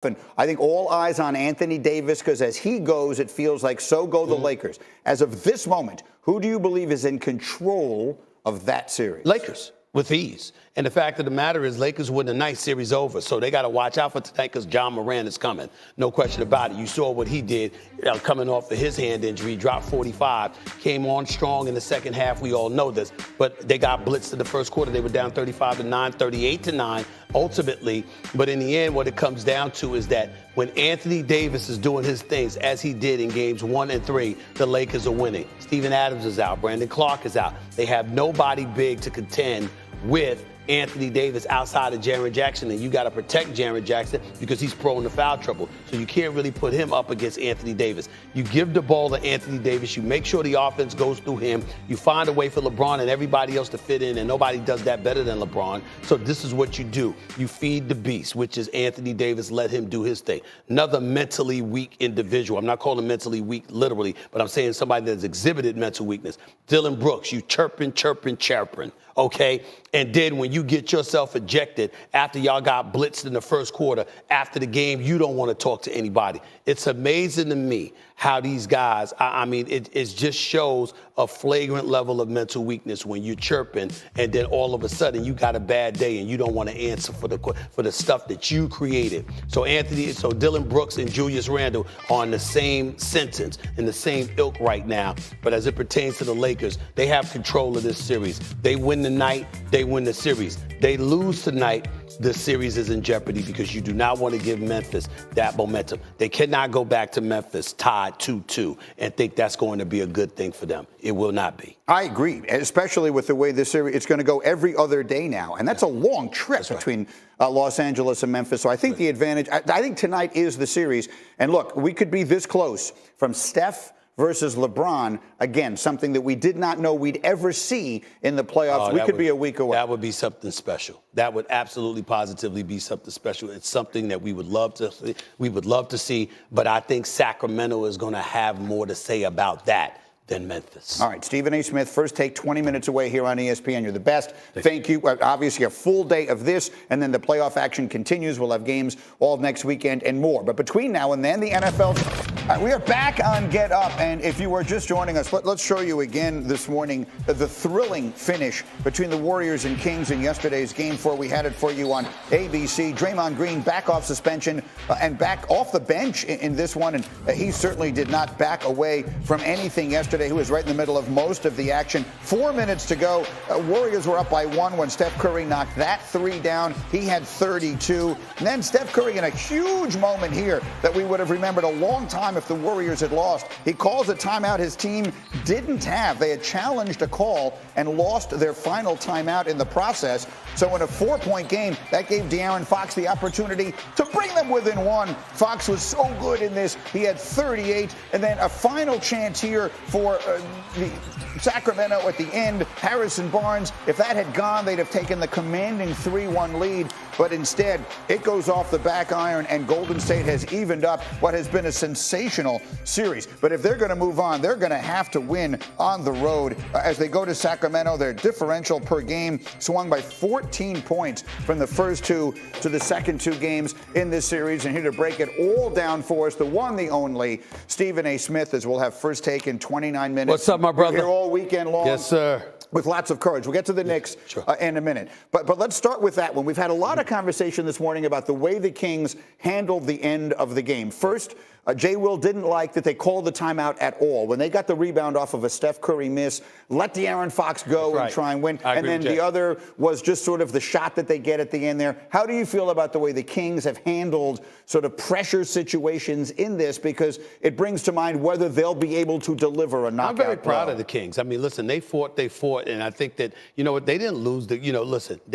And I think all eyes on Anthony Davis because as he goes, it feels like so go the Lakers. As of this moment, who do you believe is in control of that series? Lakers, with ease. And the fact of the matter is Lakers win the night series over. So they got to watch out for tonight because John Moran is coming. No question about it. You saw what he did coming off of his hand injury. Dropped 45. Came on strong in the second half. We all know this. But they got blitzed in the first quarter. They were down 35-9, 38-9 ultimately. But in the end, what it comes down to is that when Anthony Davis is doing his things, as he did in games 1 and 3, the Lakers are winning. Steven Adams is out. Brandon Clark is out. They have nobody big to contend with Anthony Davis outside of Jaren Jackson, and you got to protect Jaren Jackson because he's prone to foul trouble. So you can't really put him up against Anthony Davis. You give the ball to Anthony Davis. You make sure the offense goes through him. You find a way for LeBron and everybody else to fit in, and nobody does that better than LeBron. So this is what you do. You feed the beast, which is Anthony Davis. Let him do his thing. Another mentally weak individual. I'm not calling mentally weak literally, but I'm saying somebody that has exhibited mental weakness. Dylan Brooks, you chirping, okay? And then when you get yourself ejected after y'all got blitzed in the first quarter, after the game, you don't want to talk to anybody. It's amazing to me how these guys, it just shows a flagrant level of mental weakness when you're chirping and then all of a sudden you got a bad day and you don't want to answer for the stuff that you created. So Dylan Brooks and Julius Randle are in the same sentence, in the same ilk right now. But as it pertains to the Lakers, they have control of this series. They win the night, they win the series. They lose tonight, the series is in jeopardy because you do not want to give Memphis that momentum. They cannot go back to Memphis tied 2-2 and think that's going to be a good thing for them. It will not be. I agree, especially with the way this series, it's going to go every other day now. And that's a long trip between Los Angeles and Memphis. So I think the advantage, I think tonight is the series. And look, we could be this close from Steph versus LeBron, again, something that we did not know we'd ever see in the playoffs. We could be a week away. That would be something special. That would absolutely positively be something special. It's something that we would love to see, but I think Sacramento is going to have more to say about that than Memphis. All right, Stephen A. Smith, First Take, 20 minutes away here on ESPN. You're the best. Thank you. Obviously, a full day of this, and then the playoff action continues. We'll have games all next weekend and more. But between now and then, the NFL. We are back on Get Up, and if you are just joining us, let's show you again this morning the thrilling finish between the Warriors and Kings in yesterday's Game 4. We had it for you on ABC. Draymond Green back off suspension and back off the bench in this one, and he certainly did not back away from anything yesterday. He was right in the middle of most of the action. 4 minutes to go. Warriors were up by 1 when Steph Curry knocked that 3 down. He had 32. And then Steph Curry in a huge moment here that we would have remembered a long time if the Warriors had lost. He calls a timeout his team didn't have. They had challenged a call and lost their final timeout in the process. So in a 4-point game, that gave De'Aaron Fox the opportunity to bring them within 1. Fox was so good in this. He had 38. And then a final chance here for the Sacramento at the end. Harrison Barnes, if that had gone, they'd have taken the commanding 3-1 lead. But instead, it goes off the back iron, and Golden State has evened up what has been a sensational series. But if they're going to move on, they're going to have to win on the road. As they go to Sacramento, their differential per game swung by 14 points from the first 2 to the second 2 games in this series. And here to break it all down for us, the one, the only, Stephen A. Smith, as we'll have First Take in 29 minutes. What's up, my brother? We're here all weekend long. Yes, sir. With lots of courage. We'll get to the Knicks in a minute. But let's start with that one. We've had a lot of conversation this morning about the way the Kings handled the end of the game. First, Jay Will didn't like that they called the timeout at all. When they got the rebound off of a Steph Curry miss, let De'Aaron Fox go and try and win. And then the other was just sort of the shot that they get at the end there. How do you feel about the way the Kings have handled sort of pressure situations in this? Because it brings to mind whether they'll be able to deliver a knockout. I'm very proud of the Kings. I mean, listen, they fought, and I think that, they didn't lose they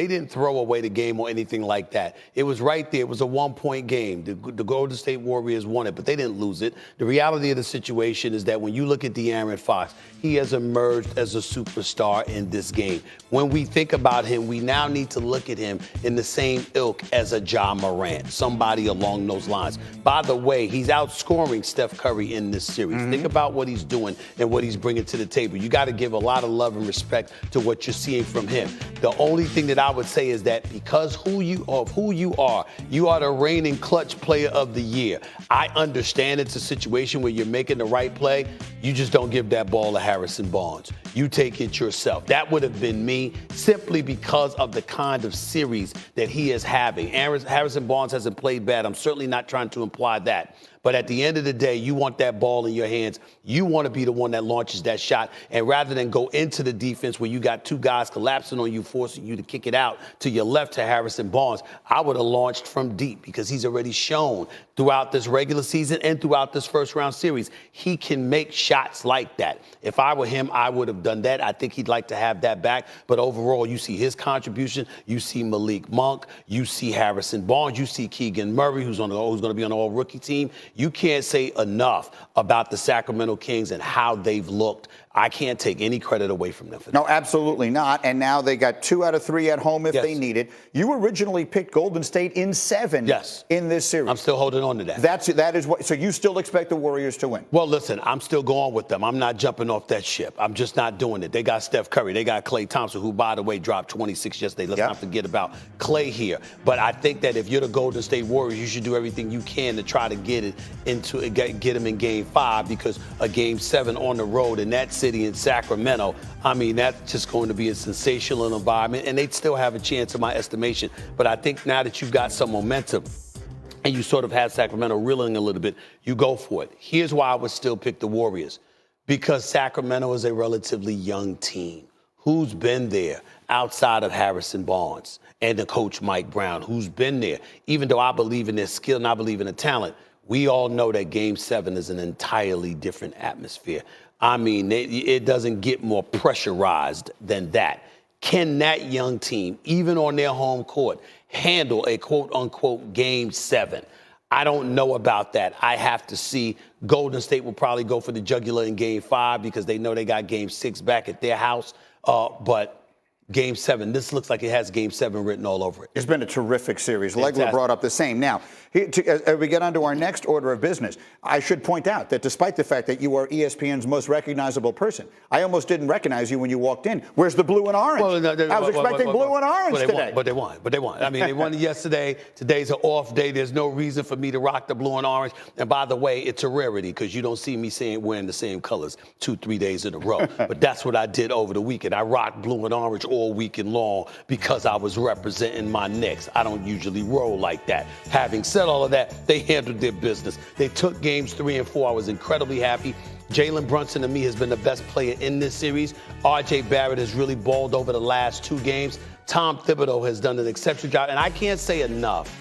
didn't throw away the game or anything like that. It was right there. It was a 1-point game. The Golden State Warriors won it, but they didn't didn't lose it. The reality of the situation is that when you look at De'Aaron Fox, he has emerged as a superstar in this game. When we think about him, we now need to look at him in the same ilk as a Ja Morant, somebody along those lines. By the way, he's outscoring Steph Curry in this series. Think about what he's doing and what he's bringing to the table. You got to give a lot of love and respect to what you're seeing from him. The only thing that I would say is that because who you are the reigning clutch player of the year. I understand it's a situation where you're making the right play. You just don't give that ball to Harrison Barnes. You take it yourself. That would have been me simply because of the kind of series that he is having. Harrison Barnes hasn't played bad. I'm certainly not trying to imply that. But at the end of the day, you want that ball in your hands. You want to be the one that launches that shot. And rather than go into the defense where you got two guys collapsing on you, forcing you to kick it out to your left to Harrison Barnes, I would have launched from deep because he's already shown throughout this regular season and throughout this first-round series, he can make shots like that. If I were him, I would have done that. I think he'd like to have that back. But overall, you see his contribution. You see Malik Monk. You see Harrison Barnes. You see Keegan Murray, who's going to be on the all-rookie team. You can't say enough about the Sacramento Kings and how they've looked. I can't take any credit away from them for that. No, absolutely not. And now they got 2 out of 3 at home if they need it. You originally picked Golden State in 7 in this series. I'm still holding on to that. That is what. So you still expect the Warriors to win? Well, listen, I'm still going with them. I'm not jumping off that ship. I'm just not doing it. They got Steph Curry. They got Klay Thompson, who, by the way, dropped 26 yesterday. Let's not forget about Klay here. But I think that if you're the Golden State Warriors, you should do everything you can to try to get them in Game 5, because a Game 7 on the road in that city in Sacramento, I mean, that's just going to be a sensational environment, and they'd still have a chance in my estimation. But I think now that you've got some momentum and you sort of had Sacramento reeling a little bit, you go for it. Here's why I would still pick the Warriors. Because Sacramento is a relatively young team. Who's been there outside of Harrison Barnes and the coach Mike Brown? Who's been there? Even though I believe in their skill and I believe in the talent, we all know that Game 7 is an entirely different atmosphere. I mean, it doesn't get more pressurized than that. Can that young team, even on their home court, handle a quote-unquote Game 7? I don't know about that. I have to see. Golden State will probably go for the jugular in Game 5 because they know they got Game 6 back at their house. But Game 7, this looks like it has Game 7 written all over it. It's been a terrific series. Legler brought up the same. Now, as we get on to our next order of business, I should point out that despite the fact that you are ESPN's most recognizable person, I almost didn't recognize you when you walked in. Where's the blue and orange? I was expecting blue and orange today. But they won. I mean, they won yesterday. Today's an off day. There's no reason for me to rock the blue and orange. And by the way, it's a rarity because you don't see me wearing the same colors 2-3 days in a row. But that's what I did over the weekend. I rocked blue and orange all weekend long because I was representing my Knicks. I don't usually roll like that. Having said all of that, they handled their business. They took Games 3 and 4. I was incredibly happy. Jalen Brunson, to me, has been the best player in this series. R.J. Barrett has really balled over the last 2 games. Tom Thibodeau has done an exceptional job. And I can't say enough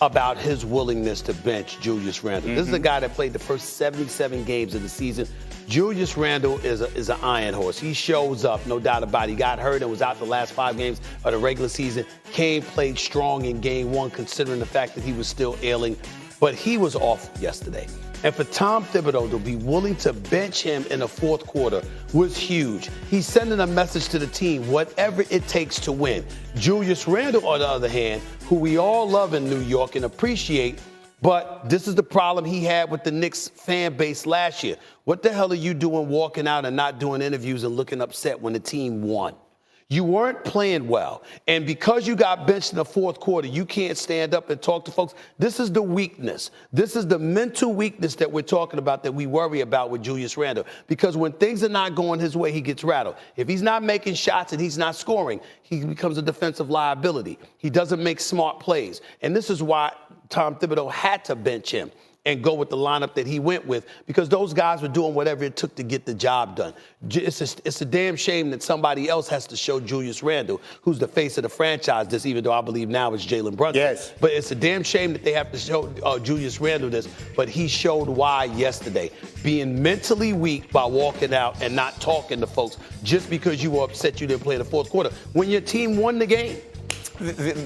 about his willingness to bench Julius Randle. This is a guy that played the first 77 games of the season. Julius Randle is an iron horse. He shows up, no doubt about it. He got hurt and was out the last 5 games of the regular season. Came, played strong in Game 1, considering the fact that he was still ailing. But he was off yesterday. And for Tom Thibodeau to be willing to bench him in the 4th quarter was huge. He's sending a message to the team, whatever it takes to win. Julius Randle, on the other hand, who we all love in New York and appreciate, but this is the problem he had with the Knicks fan base last year. What the hell are you doing walking out and not doing interviews and looking upset when the team won? You weren't playing well. And because you got benched in the 4th quarter, you can't stand up and talk to folks. This is the weakness. This is the mental weakness that we're talking about, that we worry about with Julius Randle. Because when things are not going his way, he gets rattled. If he's not making shots and he's not scoring, he becomes a defensive liability. He doesn't make smart plays. And this is why Tom Thibodeau had to bench him and go with the lineup that he went with, because those guys were doing whatever it took to get the job done. It's a damn shame that somebody else has to show Julius Randle, who's the face of the franchise, this, even though I believe now it's Jalen Brunson. Yes. But it's a damn shame that they have to show Julius Randle this, but he showed why yesterday. Being mentally weak by walking out and not talking to folks just because you were upset you didn't play in the 4th quarter when your team won the game.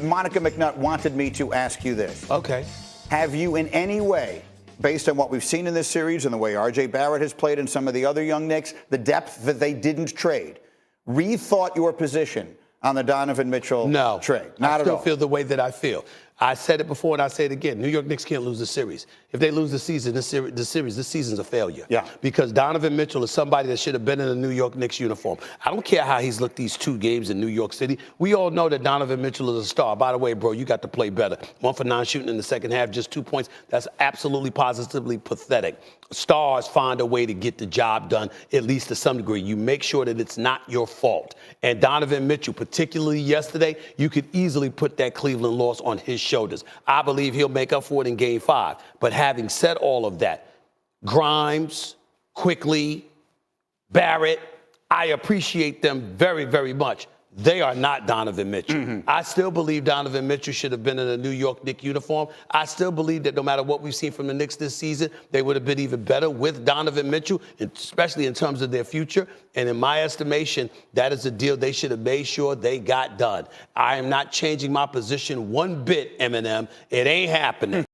Monica McNutt wanted me to ask you this. Okay. Have you in any way based on what we've seen in this series and the way R.J. Barrett has played and some of the other young Knicks, the depth that they didn't trade, rethought your position on the Donovan Mitchell trade? Not at all. I still feel the way that I feel. I said it before and I say it again. New York Knicks can't lose the series. If they lose the season, this season's a failure. Yeah. Because Donovan Mitchell is somebody that should have been in a New York Knicks uniform. I don't care how he's looked these 2 games in New York City. We all know that Donovan Mitchell is a star. By the way, bro, you got to play better. 1 for 9 shooting in the second half, just 2 points. That's absolutely positively pathetic. Stars find a way to get the job done, at least to some degree. You make sure that it's not your fault. And Donovan Mitchell, particularly yesterday, you could easily put that Cleveland loss on his shoulders. I believe he'll make up for it in Game 5. But having said all of that, Grimes, Quickly, Barrett, I appreciate them very, very much. They are not Donovan Mitchell. I still believe Donovan Mitchell should have been in a New York Knicks uniform. I still believe that no matter what we've seen from the Knicks this season, they would have been even better with Donovan Mitchell, especially in terms of their future. And in my estimation, that is a deal they should have made sure they got done. I am not changing my position one bit, Eminem. It ain't happening.